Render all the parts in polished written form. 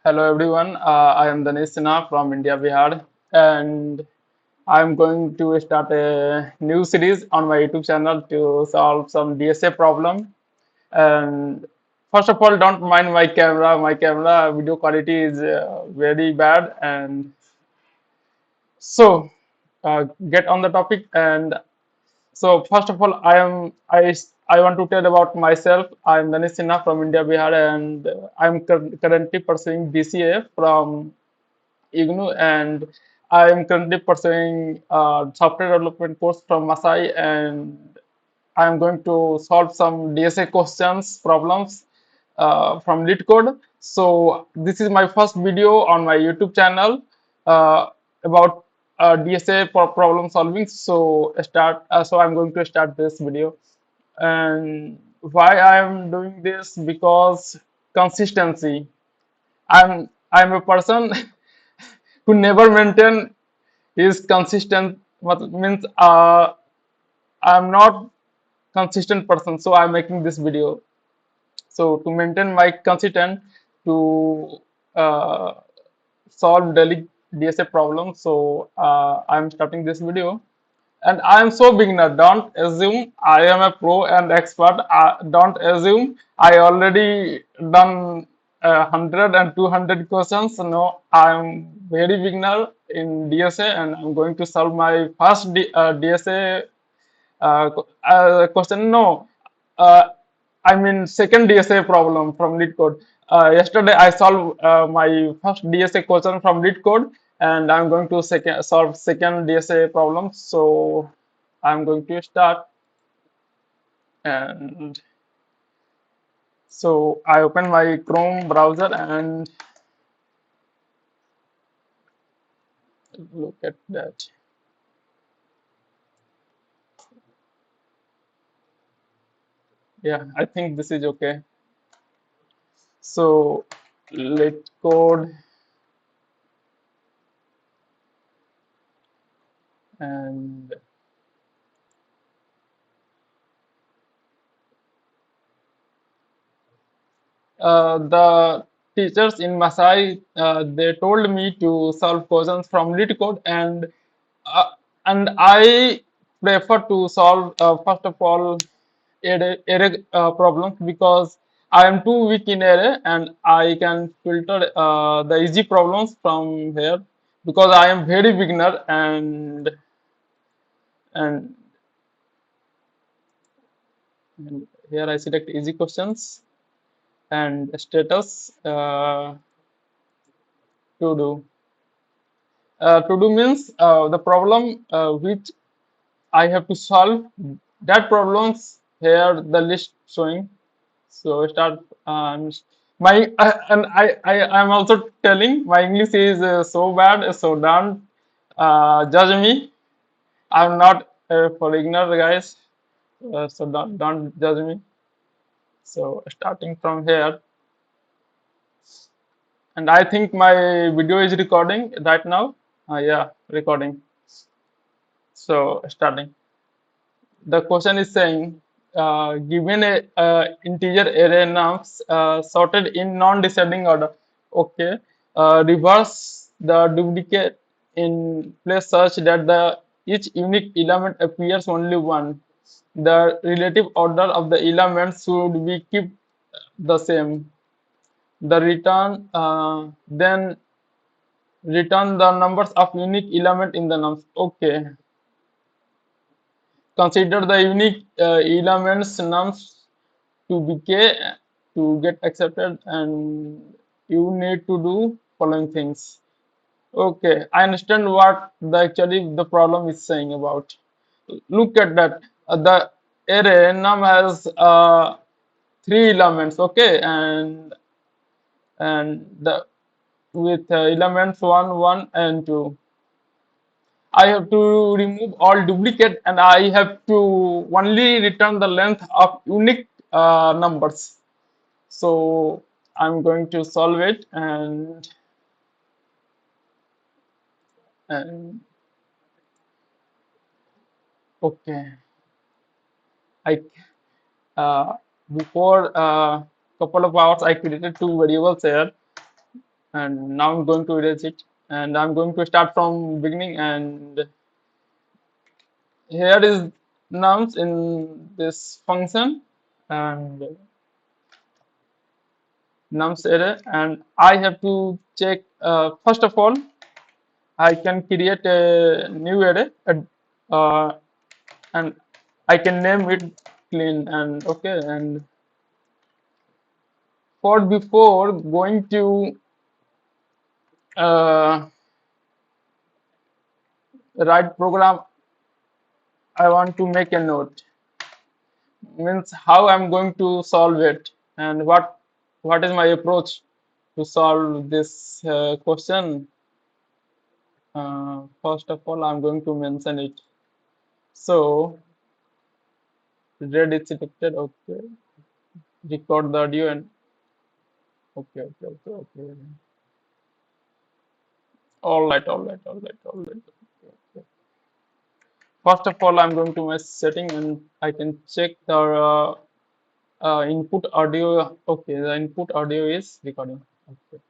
Hello everyone, I am Danishk Sinha from India, Bihar, and I am going to start a new series on my YouTube channel to solve some DSA problem. And first of all, don't mind my camera. My camera video quality is very bad, and so get on the topic. And so first of all, I want to tell about myself. I am Danishk Sinha from India, Bihar, and I am currently pursuing BCA from IGNU, and I am currently pursuing software development course from Masai, and I am going to solve some DSA questions problems from LeetCode. So this is my first video on my YouTube channel about DSA problem solving. So I'm going to start this video. And why I am doing this? Because consistency. I'm a person who never maintain his consistent means I'm not consistent person, so I'm making this video. So to maintain my consistent to uh, solve daily DSA problems, so I'm starting this video. And I am so beginner. Don't assume I am a pro and expert. Don't assume I already done 100 and 200 questions. No, I am very beginner in DSA, and I'm going to solve my first DSA question. No, uh, I mean second DSA problem from LeetCode. Yesterday I solved my first DSA question from LeetCode, and I'm going to solve second DSA problem. So I'm going to start, and so I open my Chrome browser and look at that. Yeah, I think this is okay. So LeetCode, and the teachers in Masai, they told me to solve questions from LeetCode, uh, and I prefer to solve first of all array problems, because I am too weak in array and I can filter the easy problems from here, because I am very beginner. And, and here I select easy questions and status to do. To do means the problem which I have to solve, that problems here the list showing. So start my I'm also telling my English is so bad, so don't judge me. I'm not a foreigner, guys, so don't judge me. So starting from here, and I think my video is recording right now. Yeah, recording. So starting. The question is saying, given a integer array nums sorted in non-descending order, okay, reverse the duplicate in place such that the each unique element appears only one. The relative order of the elements should be kept the same. The return then return the numbers of unique element in the nums. Okay, consider the unique elements nums to be k to get accepted, and you need to do following things. Okay, I understand what actually the problem is saying about. Look at that. The array num has three elements, okay, and the with elements 1 1 and 2. I have to remove all duplicate, and I have to only return the length of unique numbers. So I'm going to solve it, and okay, I before couple of hours I created two variables here, and now I'm going to erase it, and I'm going to start from beginning. And here is nums in this function, and nums array, and I have to check, first of all I can create a new array, uh, and I can name it clean. And okay, and for before going to uh, write program, I want to make a note, means how I'm going to solve it, and what is my approach to solve this question. First of all, I'm going to mention it. So red is selected. Okay, record the audio, and okay. All right. Okay. First of all, I'm going to my setting, and I can check the input audio. Okay, the input audio is recording. Okay.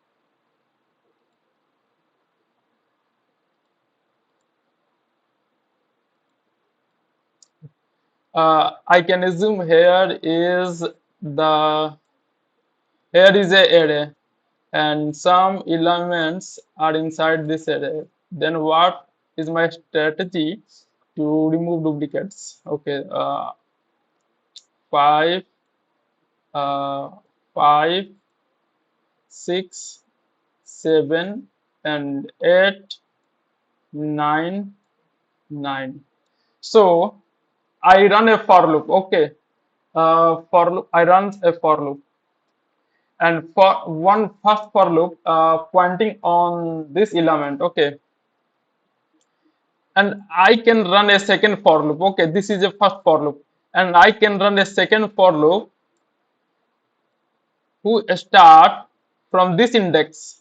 I can assume here is a array, and some elements are inside this array. Then what is my strategy to remove duplicates? Okay, 5, uh, 5, 6, 7, and 8, 9, 9. So I run a for loop. Okay, for loop, I run a for loop, and for one first for loop pointing on this element. Okay, and I can run a second for loop. Okay, this is a first for loop, and I can run a second for loop who start from this index,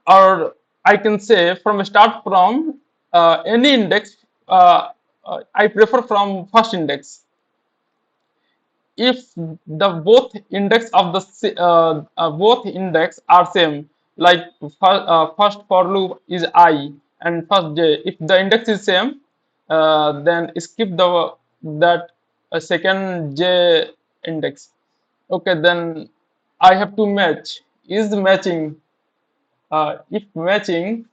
or I can say from start from any index. I prefer from first index. If the both index are same, like first for loop is I and first j, if the index is same, then skip that second j index. Okay, then I have to match, is matching. If matching,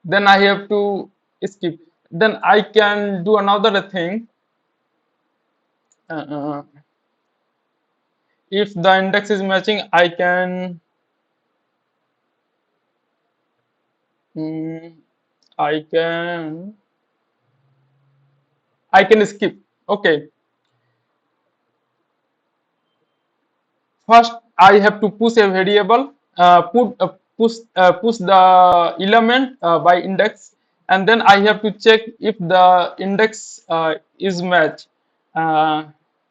then I have to skip. Then I can do another thing. uh, uh, if the index is matching, mm, I can skip. Okay, first I have to push a variable, push the element by index, and then I have to check if the index is match. uh,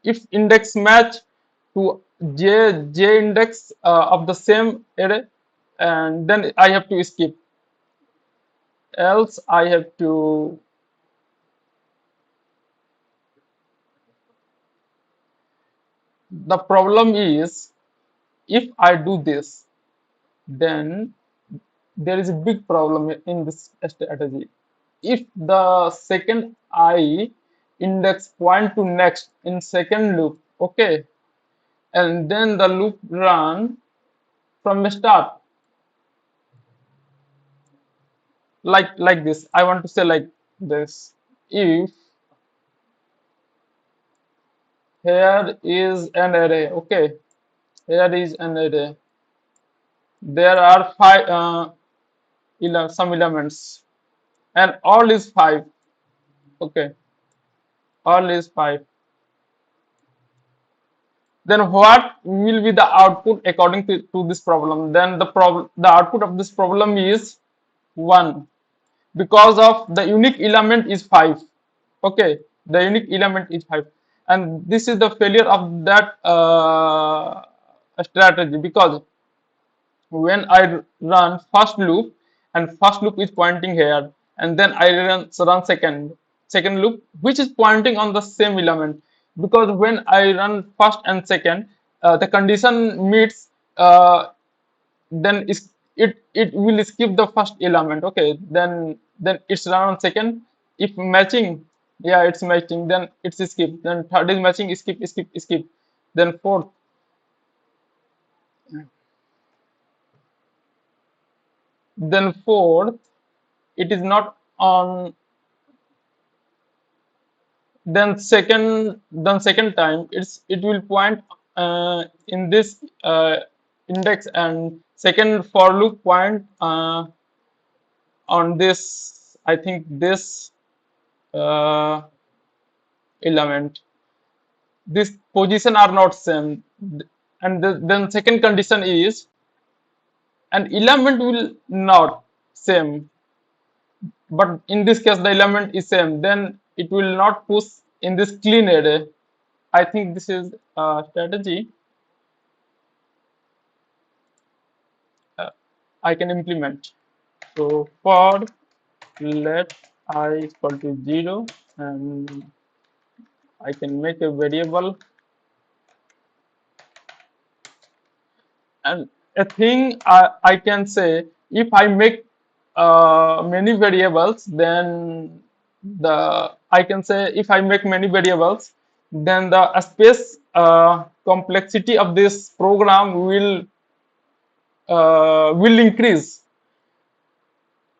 if index match to j index of the same array, and then I have to skip, else I have to. The problem is, if I do this, then there is a big problem in this strategy. If the second I index point to next in second loop, okay, and then the loop run from the start, like this. I want to say like this. If here is an array, okay, here is an array. There are some elements, and all is 5. Okay, all is 5. Then what will be the output according to this problem? Then the output of this problem is 1, because of the unique element is 5. Okay, the unique element is 5, and this is the failure of that strategy, because when I run first loop, and first loop is pointing here, and then I run second loop which is pointing on the same element, because when I run first and second, the condition meets, uh, then it will skip the first element. Okay, then it's run on second. If matching, yeah, it's matching, then it's skip. Then third is matching, skip, skip, skip. Then fourth, it is not on. Then second time, it will point in this index, and second for loop point on this, I think this uh, element. This position are not same, and then second condition is an element will not same, but in this case the element is same, then it will not push in this clean array. I think this is a strategy uh, I can implement. So for let I equal to 0, and I can make a variable. And a thing I can say, if I make many variables, then the I can say if I make many variables, then the space complexity of this program will increase.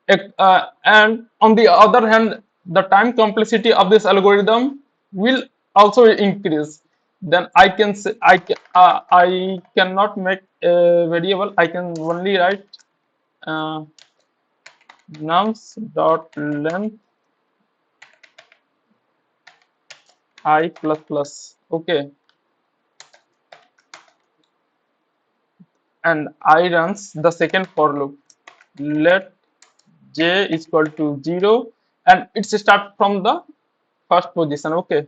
And on the other hand, the time complexity of this algorithm will also increase. Then I can say I cannot make a variable. I can only write uh, nums dot length I plus plus. Okay, and I runs the second for loop. Let j is equal to 0, and it's start from the first position. Okay,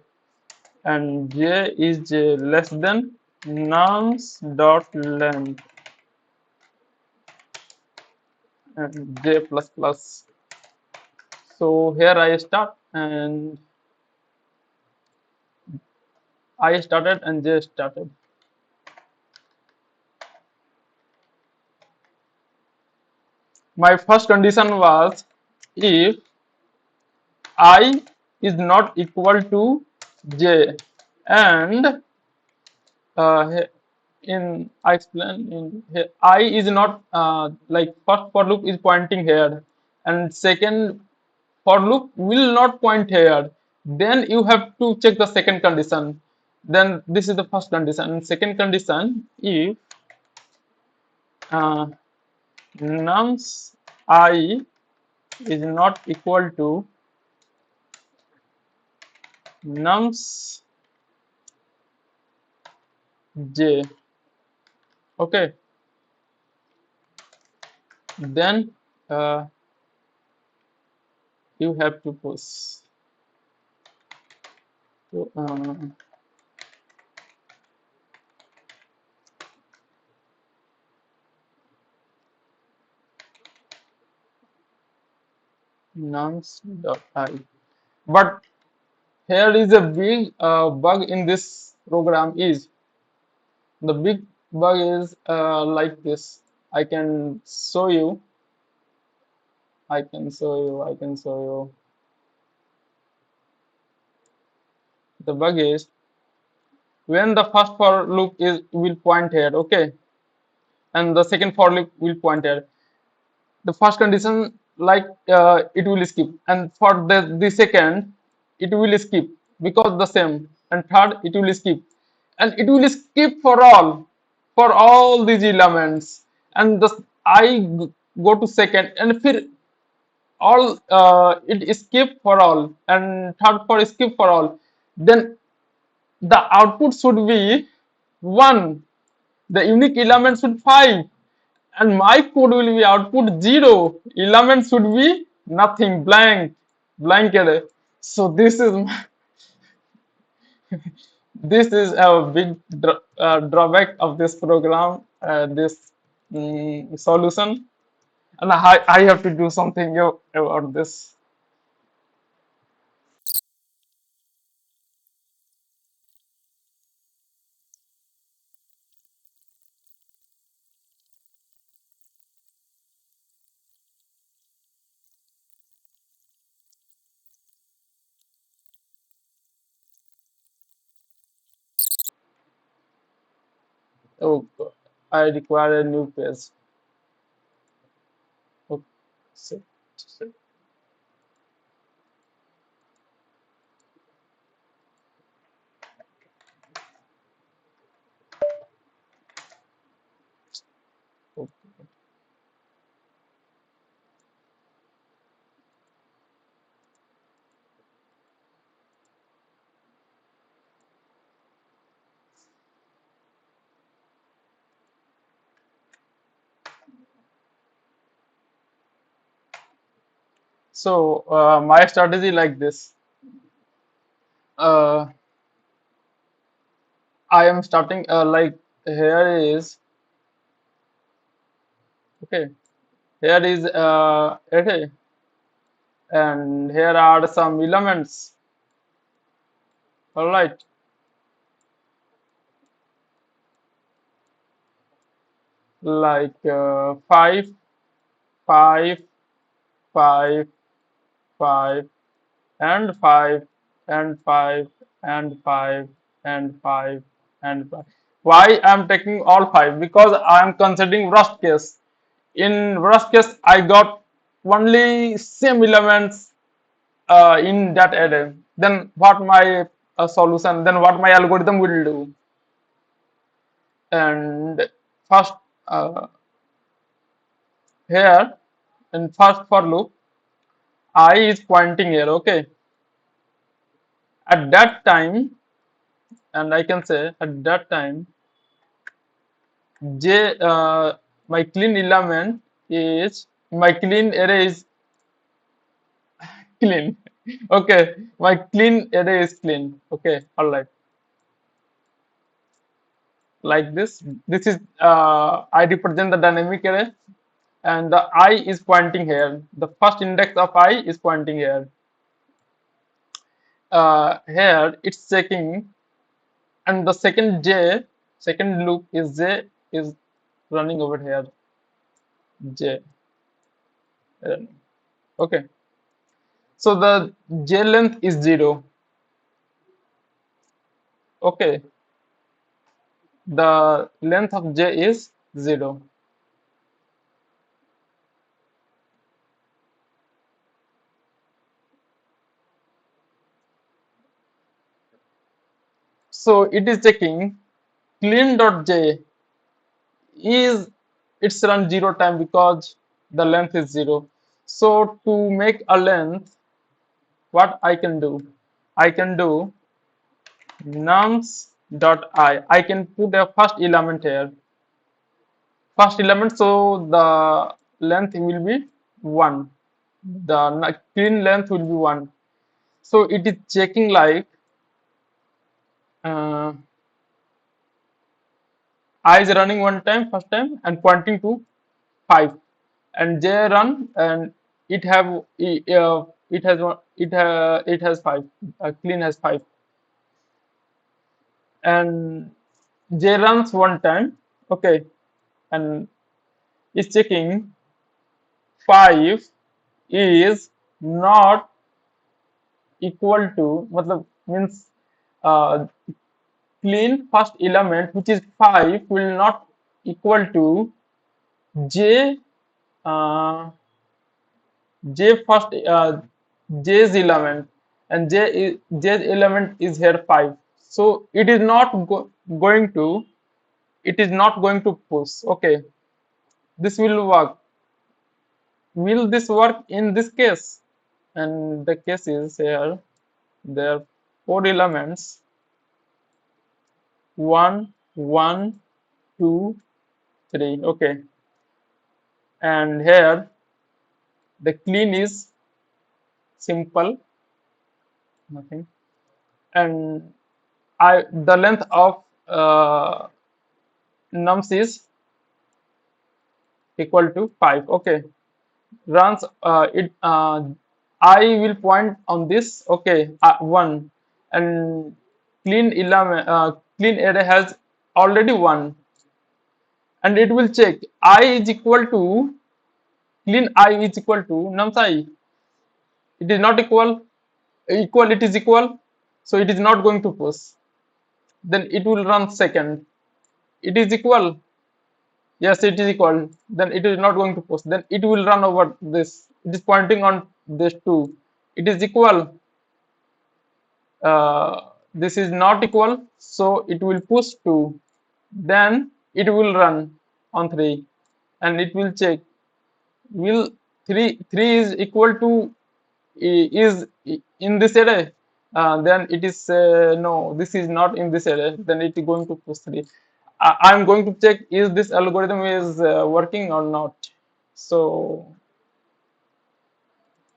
and j is less than nums dot length and j plus plus. So here I start, and I started and j started. My first condition was if I is not equal to j, and uh, in I explain in here, I is not like first for loop is pointing here, and second for loop will not point here. Then you have to check the second condition. Then this is the first condition. And second condition, if uh, nums I is not equal to nums j, okay, then uh, you have to push to, nums dot I. But here is a big bug in this program. Is the big bug is like this. I can show you. I can show you. The bug is when the first for loop is will point here, okay, and the second for loop will point here. The first condition, like it will skip, and for the second it will skip because the same, and third it will skip, and it will skip for all these elements, and the go to second, and फिर all it skip for all, and third for skip for all. Then the output should be 1, the unique element should 5, and my code will be output 0, element should be nothing, blank array. So this is a big drawback of this program, this solution, and I have to do something about this. Oh God. I require a new page. Okay. So, so- okay. So my strategy like this. Uh, I am starting like here is okay. Here is array, and here are some elements. All right, like 5, 5, 5, 5, and 5, and 5, and 5, and 5, and 5. Why I'm taking all 5? Because I'm considering worst case. In worst case, I got only same elements in that array. Then what my solution? Then what my algorithm will do? And first uh, here in first for loop, I is pointing here. Okay, at that time, and I can say at that time j my clean element is my clean array is clean. Okay, my clean array is clean. Okay, all right, like this. This is I represent the dynamic array, and the I is pointing here. The first index of I is pointing here. Here it's checking, and the second loop is j is running over here. J running. Okay, so the j length is 0. Okay, the length of j is 0. So it is checking clean.j is it's run 0 time because the length is 0. So to make a length, what I can do? I can do nums.I can put a first element here. First element, so the length will be 1. The clean length will be 1. So it is checking like uh, I is running one time, first time, and pointing to 5, and j run, and it has one, it has 5, clean has 5, and j runs one time. Okay, and is checking 5 is not equal to, matlab means uh, clean first element which is 5 will not equal to j uh, j first j's element, and j's element is here 5, so it is not going to, it is not going to push. Okay, this will work. Will this work in this case? And the case is here there are 4 elements, 1, 1, 2, 3. Okay, and here the clean is simple, nothing, and I the length of nums is equal to 5. Okay, runs it I will point on this. Okay, 1, and clean array has already 1, and it will check I is equal to clean I is equal to nums I. It is not equal, it is equal, so it is not going to push. Then it will run second. it is equal. Yes, it is equal. Then it is not going to post. Then it will run over this. It is pointing on this two. It is equal. This is not equal, so it will push two. Then it will run on three, and it will check. Will three is equal to is in this array? Then it is no. This is not in this array. Then it is going to push three. I'm going to check is this algorithm is working or not. So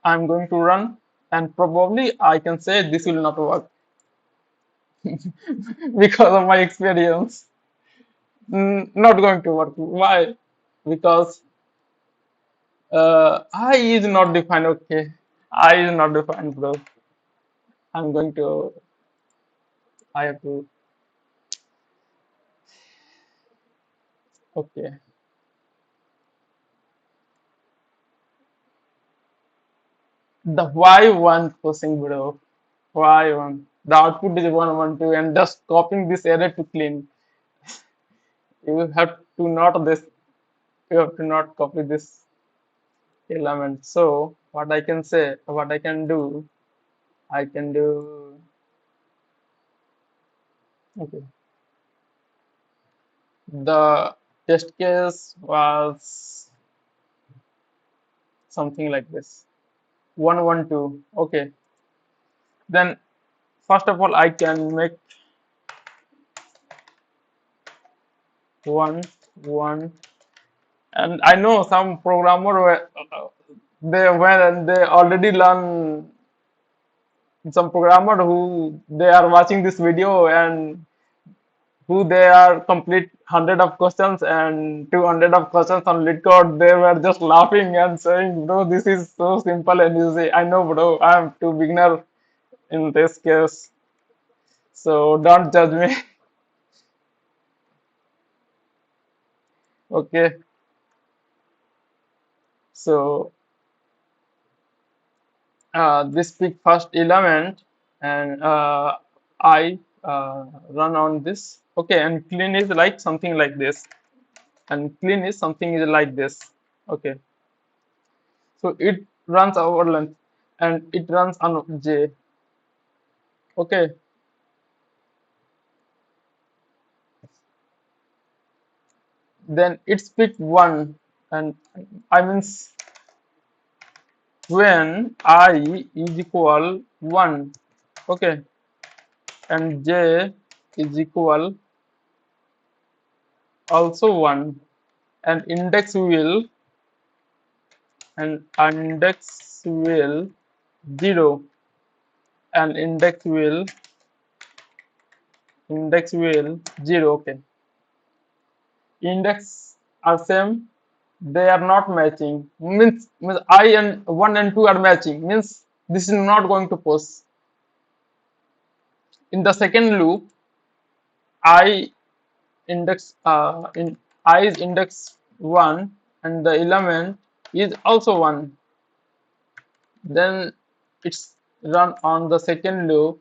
I'm going to run, and probably I can say this will not work because of my experience. Not going to work. Why? Because I is not defined. Okay, I is not defined, bro. I'm going to. I have to. Okay, the why one pushing, bro. Why one? The output is 112, and just copying this array to clean. You have to not this. You have to not copy this element. So what I can say, what I can do, I can do. Okay, the test case was something like this. 112. Okay, then first of all I can make 1 1, and I know some programmer they went and they already learn, some programmer who they are watching this video and who they are complete 100 of questions and 200 of questions on lead code. They were just laughing and saying, bro, this is so simple and easy. I know, bro, I'm too beginner in this case, so don't judge me. Okay, so this pick first element, and I run on this. Okay, and clean is like something like this, and clean is something is like this. Okay, so it runs over length, and it runs on j. Okay, then it's pick one, and I means when I is equal one. Okay, and j is equal also one, and index will 0, and index will 0. Okay, index are same, they are not matching, means I and 1 and 2 are matching, means this is not going to post. In the second loop, I index in I is index 1, and the element is also 1. Then it's run on the second loop,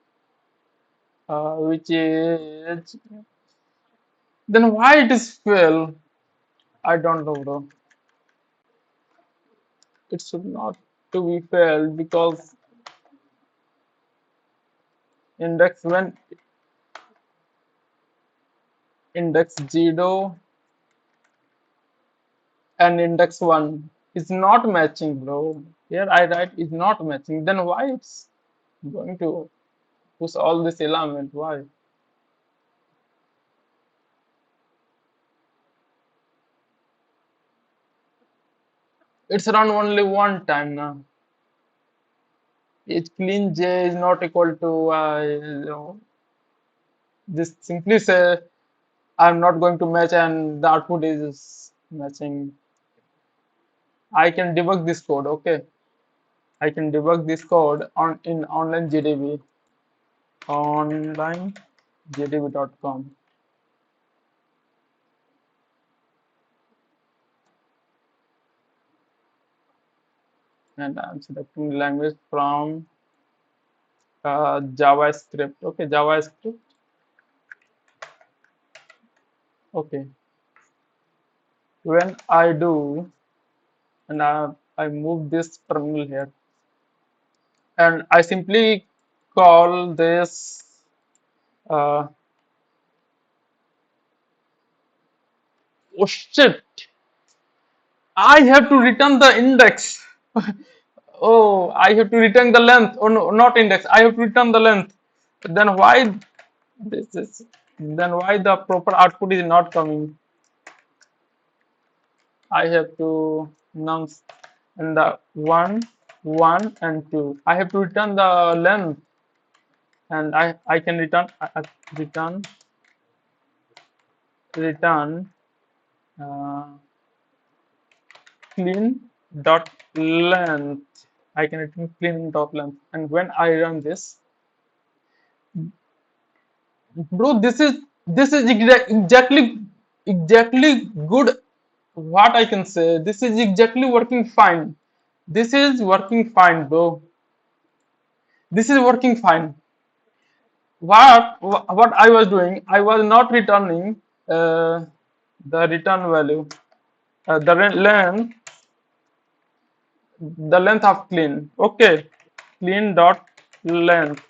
which is, then why it is fail? I don't know, bro. It should not to be failed because index when index 0 and index 1 is not matching, bro. Here I write is not matching. Then why it's going to push all this element? Why? It's run only one time now. It's clean j is not equal to just simply say I'm not going to match and the output is matching. I can debug this code. Okay, I can debug this code on in online GDB, online gdb.com, and I'm selecting language from JavaScript. Okay, JavaScript. Okay. When I do, and I move this terminal here, and I simply call this uh, oh shit, I have to return the index. Oh, I have to return the length. Oh no, not index. I have to return the length. Then why this is then why the proper output is not coming? I have to nums and the one and two. I have to return the length, and I can return return uh, clean dot length. I can return clean dot length, and when I run this, bro, this is exactly good. What I can say, this is exactly working fine. This is working fine, bro. This is working fine. What I was doing, I was not returning the return value, length, the length of clean. Okay, clean dot length.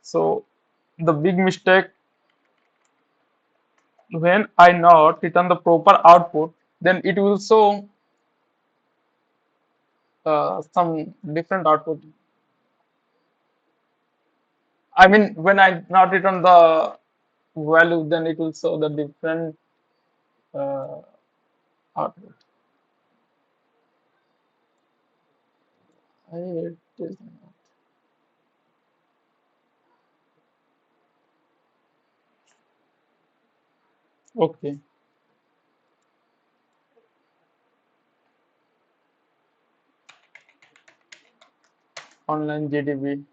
So the big mistake, when I not return the proper output, then it will show some different output. I mean, when I not return the value, then it will show the different uh, output. It is okay. Online GDB.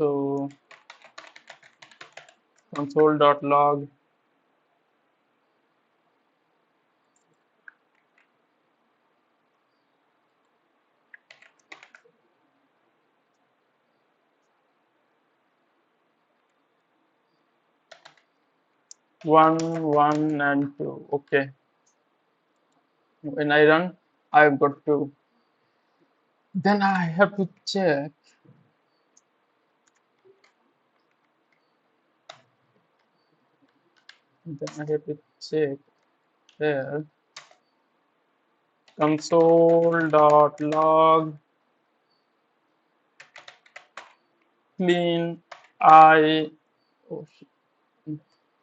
So console.log 1, 1, and 2. Okay. When I run, I've got 2. Then I have to check. Then I have to check here. Console.log clean I oh,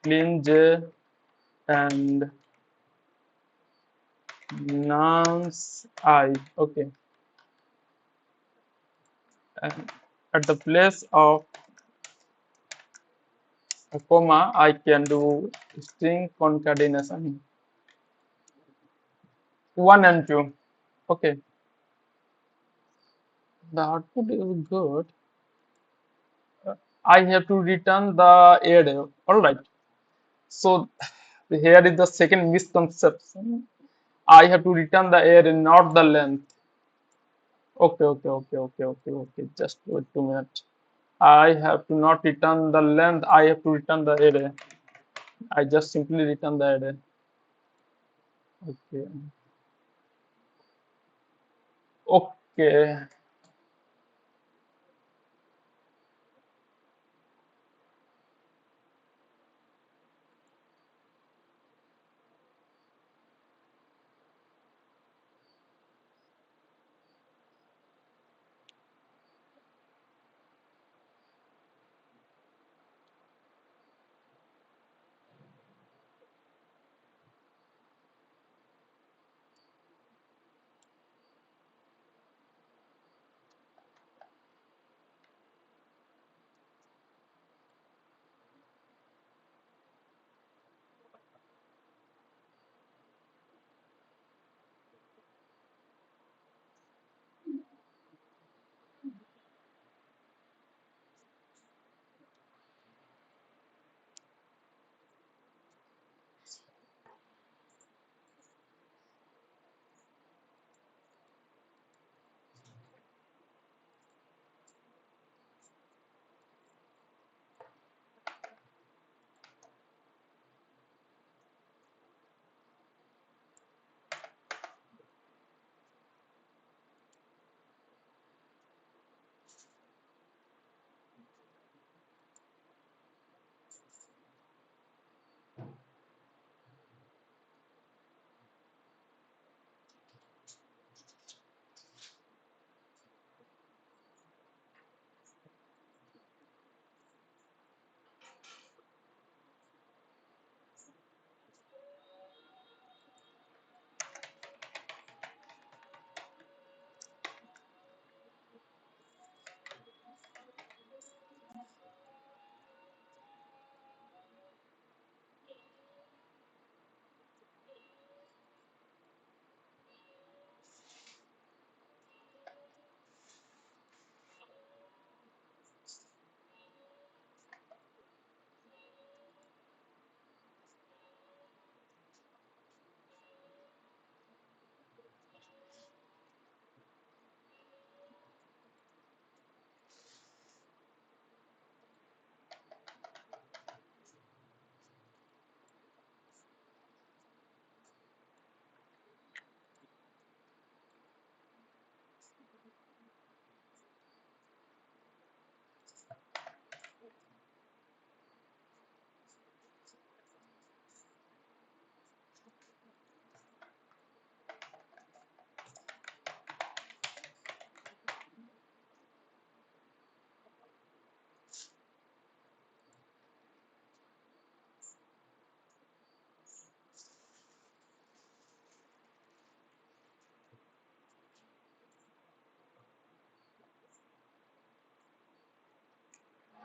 clean J and nums I. Okay. And at the place of a comma, I can do string concatenation 1 and 2. Okay. The output is good. I have to return the array. All right. So here is the second misconception. I have to return the array, not the length. Okay, okay, okay, okay, okay, okay. Just wait 2 minutes. I have to not return the length. I have to return the array. I just simply return the array. Okay. Okay.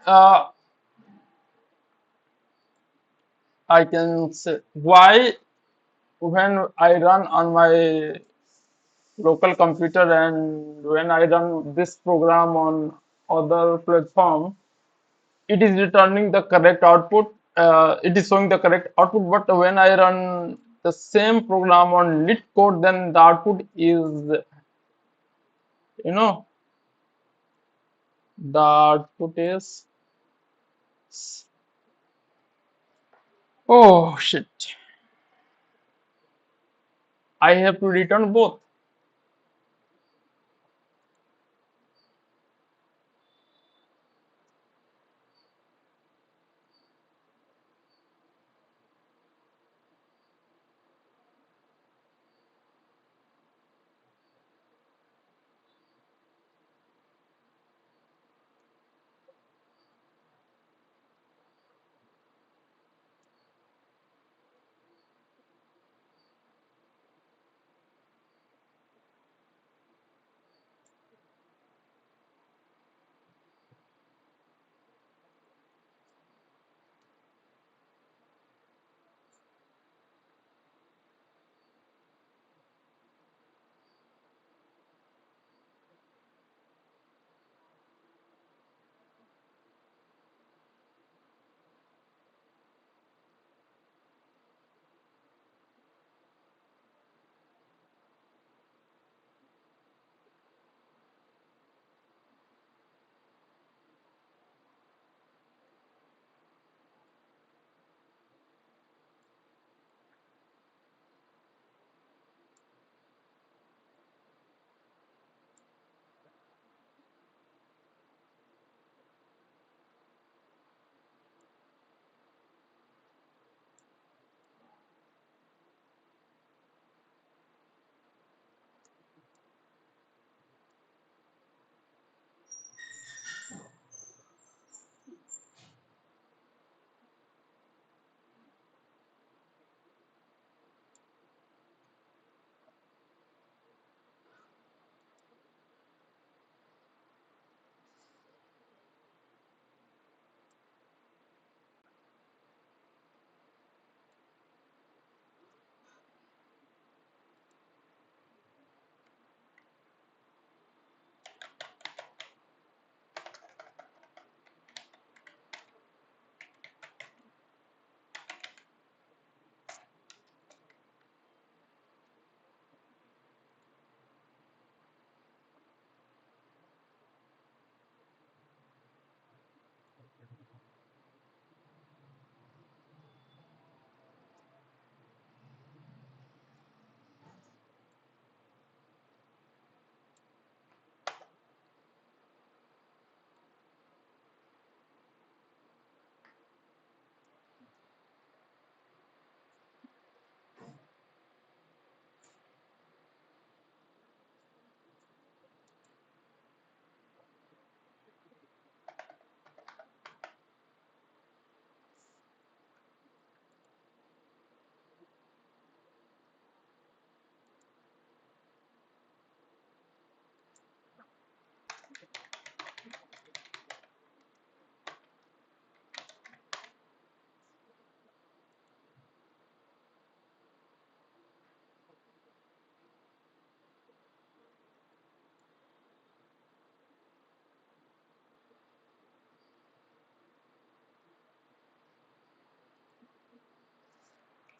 uh, I can say why when I run on my local computer and when I run this program on other platform, it is returning the correct output. It is showing the correct output, but when I run the same program on lit code, then the output is, you know, the output is, oh shit, I have to return both.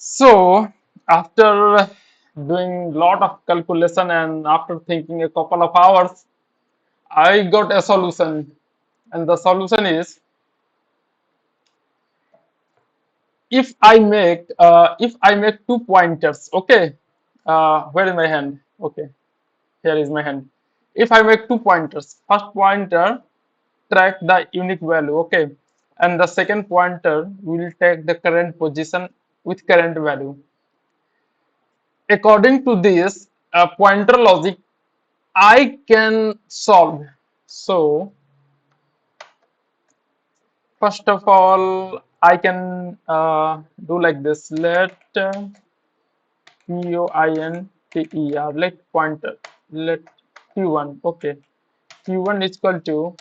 So after doing lot of calculation and after thinking a couple of hours, I got a solution. And the solution is if I make two pointers, okay. Where is my hand? Okay, here is my hand. If I make two pointers, first pointer track the unique value, okay, and the second pointer will take the current position with current value. According to this pointer logic, I can solve. So first of all, I can do like this. Let pointer, let pointer, let q1. Okay, q1 is equal to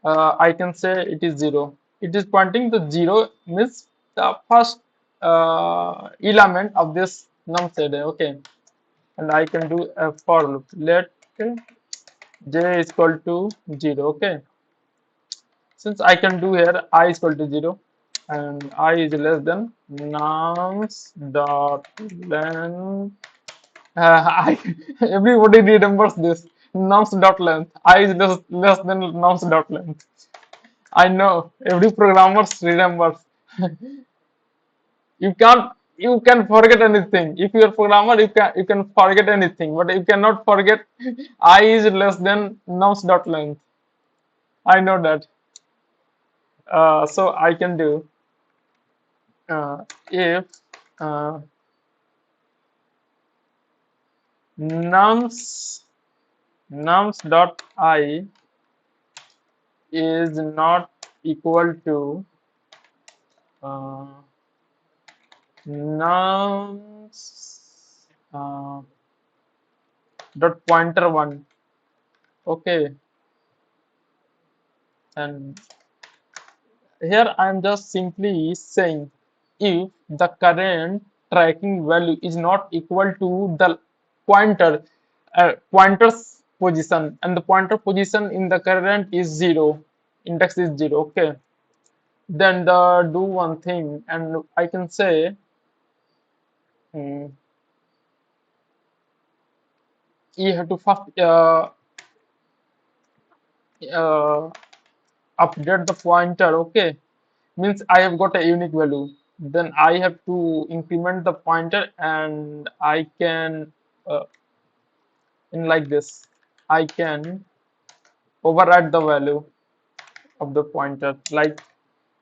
I can say it is 0. It is pointing to 0 means the first element of this num set. Okay, and I can do a for loop. Let j is equal to 0. Okay, since I can do here I is equal to 0 and I is less than nums dot length. I everybody remembers this nums dot length. I is less than nums dot length. I know every programmer remembers. You can forget anything. If you're a programmer, you can forget anything, but you cannot forget I is less than nums dot length. I know that. So I can do if uh, nums dot I is not equal to uh, nums uh, dot pointer one. Okay, and here I am just simply saying if the current tracking value is not equal to the pointer pointer's position, and the pointer position in the current is 0, index is 0. Okay, then do one thing and I can say mm, you have to first uh, update the pointer. Okay, means I have got a unique value, then I have to increment the pointer and I can uh, in like this I can override the value of the pointer, like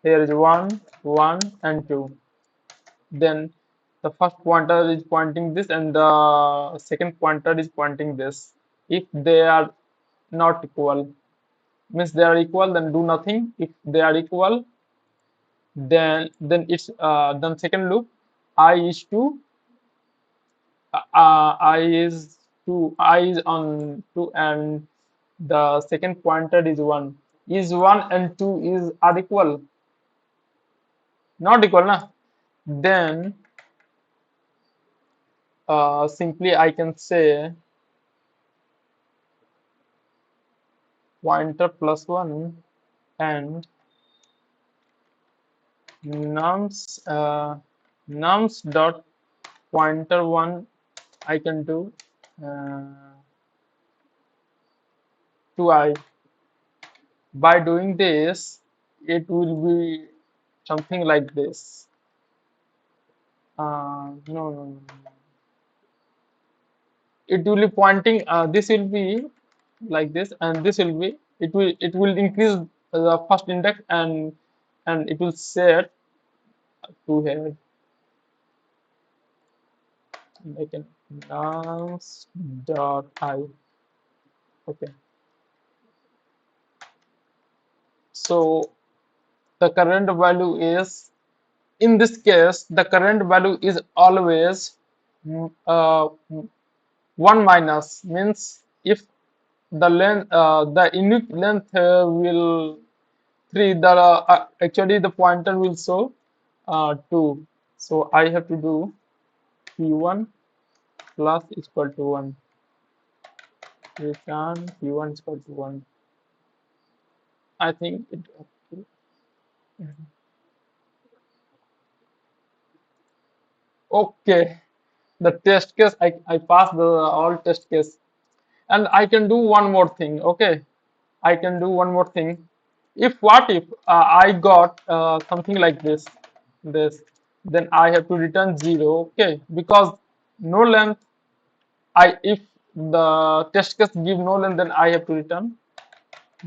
here is 1 1 and 2, then the first pointer is pointing this and the second pointer is pointing this. If they are not equal, means they are equal, then do nothing. If they are equal, then it's then second loop I is to I is on 2 and the second pointer is 1. Is 1 and 2 is are equal? Not equal, na? Then simply I can say pointer plus 1 and nums nums dot pointer 1 I can do uh, to I. By doing this, it will be something like this. No, no, no, no. It will be pointing. This will be like this, and this will be. It will increase the first index and it will set to here. Like an nums dot I. Okay. So the current value is, in this case the current value is always mm, uh, 1 minus, means if the length the unique length will 3, the actually the pointer will show 2, so I have to do p1 plus is equal to 1, return p1 is equal to 1. I think it. Okay, the test case, I passed the all test case, and I can do one more thing. Okay, I can do one more thing. If what if I got something like this, then I have to return 0. Okay, because no length. I if the test case give no length, then I have to return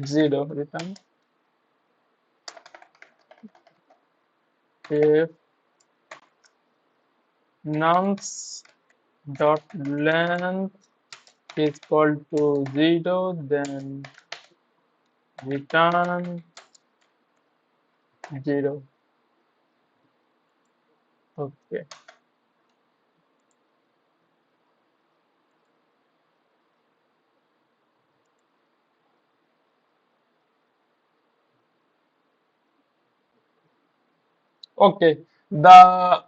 0. Return if nums dot length is equal to 0, then return 0. Okay. Okay, the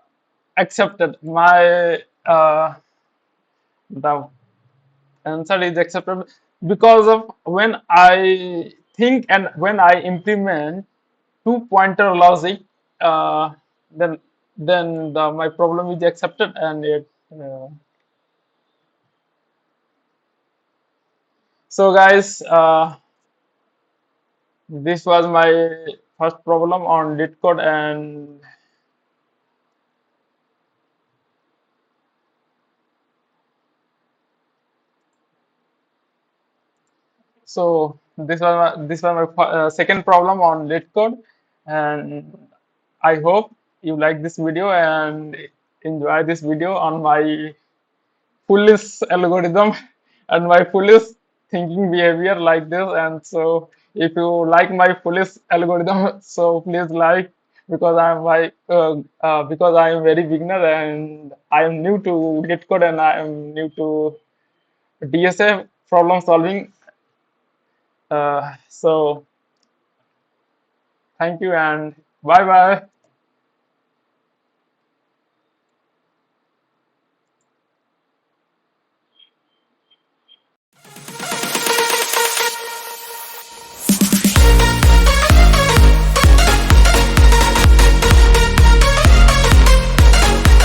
accepted. My the answer is acceptable because of when I think and when I implement two pointer logic, uh, then my problem is accepted and it. So guys, this was my first problem on lit code, and so this was my second problem on lit code, and I hope you like this video and enjoy this video on my foolish algorithm and my foolish thinking behavior like this. And so if you like my foolish algorithm, so please like, because I am very beginner and I am new to Gitcode and I am new to DSA problem solving. So thank you and bye bye.